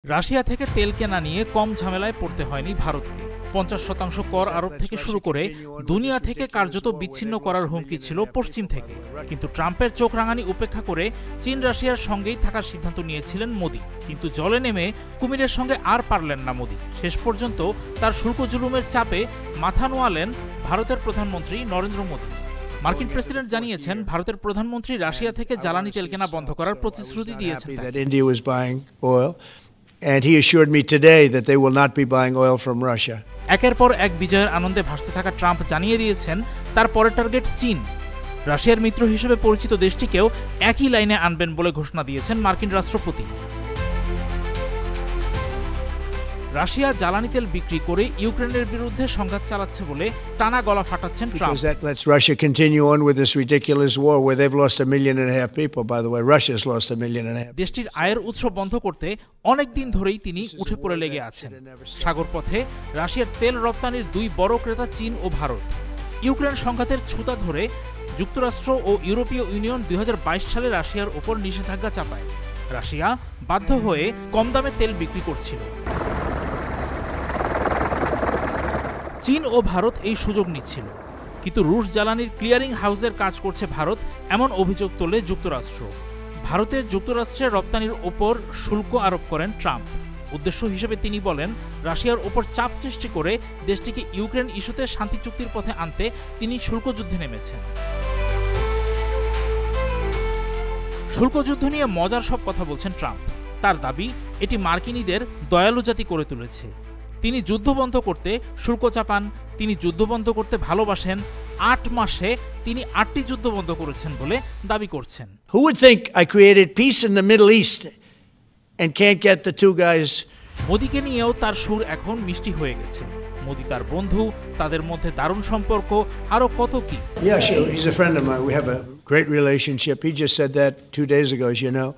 Russia থেকে তেল কেনা নিয়ে কম ঝামেলায় পড়তে হয়নি ভারতকে। ৫০% কর আরোপ থেকে শুরু করে দুনিয়া থেকে কার্যত বিচ্ছিন্ন করার হুমকি ছিল পশ্চিম থেকে। কিন্তু ট্রাম্পের চোখ রাঙানি উপেক্ষা করে চীন রাশিয়ার সঙ্গেই থাকার সিদ্ধান্ত নিয়েছিলেন মোদি। কিন্তু জলে নেমে কুমিরের সঙ্গে আর পারলেন না মোদি। শেষ পর্যন্ত তার শুল্ক জুলুমের চাপে মাথা নোয়ালেন ভারতের প্রধানমন্ত্রী নরেন্দ্র মোদি। মার্কিন প্রেসিডেন্ট জানিয়েছেন, ভারতের প্রধানমন্ত্রী রাশিয়া থেকে জ্বালানি তেল কেনা বন্ধ করার প্রতিশ্রুতি দিয়েছেন। And he assured me today that they will not be buying oil from Russia. একের পর এক বিজয়ের আনন্দে ভাসতে থাকা ট্রাম্প জানিয়ে দিয়েছেন তার পরের টার্গেট চীন। রাশিয়ার মিত্র হিসেবে পরিচিত দেশটিকেও একই লাইনে আনবেন বলে ঘোষণা দিয়েছেন মার্কিন রাষ্ট্রপতি। রাশিয়া জ্বালানি তেল বিক্রি করে ইউক্রেনের বিরুদ্ধে সংঘাত চালাচ্ছে বলে টানা গলা ফাটাচ্ছেন Trump. Because that lets Russia continue on with this ridiculous war where they've lost 1.5 million people. By the way, Russia's lost 1.5 million. দেশটির আয়ের উৎস বন্ধ করতে অনেক দিন ধরেই তিনি উঠে পড়ে লেগে আছেন। সাগর পথে রাশিয়ার তেল রপ্তানির দুই বড় ক্রেতা চীন ও ভারত। ইউক্রেন সংঘাতের ছুতা ধরে যুক্তরাষ্ট্র ও ইউরোপীয় ইউনিয়ন 2022 সালে রাশিয়ার ওপর নিষেধাজ্ঞা চাপায়। রাশিয়া বাধ্য হয়ে কম দামে তেল বিক্রি করছিল। চীন ও ভারত এই সুযোগ নিচ্ছিল, কিন্তু রুশ জ্বালানির ক্লিয়ারিং হাউসের কাজ করছে ভারত এমন অভিযোগ তোলে যুক্তরাষ্ট্র। ভারতের যুক্তরাষ্ট্রের রপ্তানির ওপর শুল্ক আরোপ করেন ট্রাম্প। উদ্দেশ্য হিসেবে তিনি বলেন, রাশিয়ার ওপর চাপ সৃষ্টি করে দেশটিকে ইউক্রেন ইস্যুতে শান্তি চুক্তির পথে আনতে তিনি শুল্ক যুদ্ধে নেমেছেন। শুল্ক যুদ্ধ নিয়ে মজার সব কথা বলছেন ট্রাম্প। তার দাবি, এটি মার্কিনীদের দয়ালু জাতি করে তুলেছে। তিনি যুদ্ধ বন্ধ করতে শুল্ক চাপান, তিনি যুদ্ধ বন্ধ করতে ভালোবাসেন। ৮ মাসে তিনি ৮টি যুদ্ধ বন্ধ করেছেন বলে দাবি করছেন। Who would think I created peace in the Middle East and can't get the two guys? মোদিকে নিয়েও তার সুর এখন মিষ্টি হয়ে গেছে। মোদি তার বন্ধু, তাদের মধ্যে দারুণ সম্পর্ক, আরো কত কি। Yeah, sure. He's a friend of mine. We have a great relationship. He just said that 2 days ago, as you know.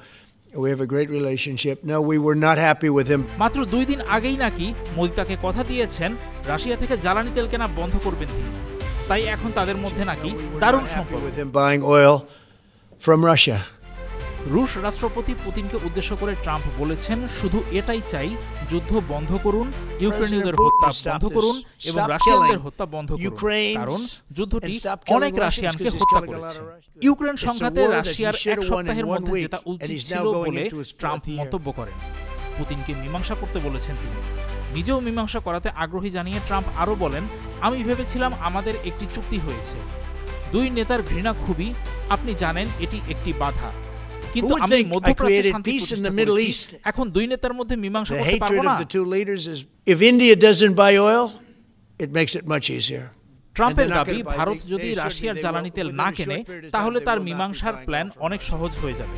We have a great relationship. No, we were not happy with him. মাত্র 2 দিন আগেই নাকি মোদি তাকে কথা দিয়েছেন Russia থেকে জ্বালানি তেল কেনা বন্ধ করবেন তিনি। তাই এখন তাদের মধ্যে নাকি দারুণ সম্পর্ক। With him buying oil from Russia. রুশ রাষ্ট্রপতি পুতিনকে উদ্দেশ্য করে ট্রাম্প বলেছেন, শুধু এটাই চাই, যুদ্ধ বন্ধ করুন, ইউক্রেনীয়দের হত্যা বন্ধ করুন এবং রাশিয়ানদের হত্যা বন্ধ করুন, কারণ যুদ্ধটি অনেক রাশিয়ানকে হত্যা করেছে। ইউক্রেন সংঘাতে রাশিয়ার 1 সপ্তাহের মধ্যে জেতা উচিত ছিল বলে ট্রাম্প মন্তব্য করেন। পুতিনকে মীমাংসা করতে বলেছেন তিনি। নিজেও মীমাংসা করাতে আগ্রহী জানিয়ে ট্রাম্প আরও বলেন, আমি ভেবেছিলাম আমাদের একটি চুক্তি হয়েছে। 2 নেতার ঘৃণা খুবই, আপনি জানেন এটি একটি বাধা। কিন্তু আমি মধ্যপ্রাচ্যে শান্তি প্রতিষ্ঠা করেছি, এখন 2 নেতার মধ্যে মীমাংসা করতে পারবো না। If India doesn't buy oil, it makes it much easier. ট্রাম্পের দাবি, ভারত যদি রাশিয়ার জ্বালানি তেল না কেনে তাহলে তার মীমাংসার প্ল্যান অনেক সহজ হয়ে যাবে।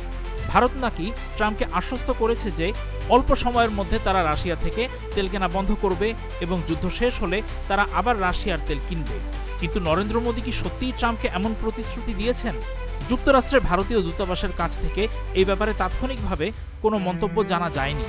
ভারত নাকি ট্রাম্পকে আশ্বস্ত করেছে যে অল্প সময়ের মধ্যে তারা রাশিয়া থেকে তেল কেনা বন্ধ করবে এবং যুদ্ধ শেষ হলে তারা আবার রাশিয়ার তেল কিনবে। কিন্তু নরেন্দ্র মোদি কি সত্যিই ট্রাম্পকে এমন প্রতিশ্রুতি দিয়েছেন? যুক্তরাষ্ট্রের ভারতীয় দূতাবাসের কাছ থেকে এই ব্যাপারে তাৎক্ষণিকভাবে কোনো মন্তব্য জানা যায়নি।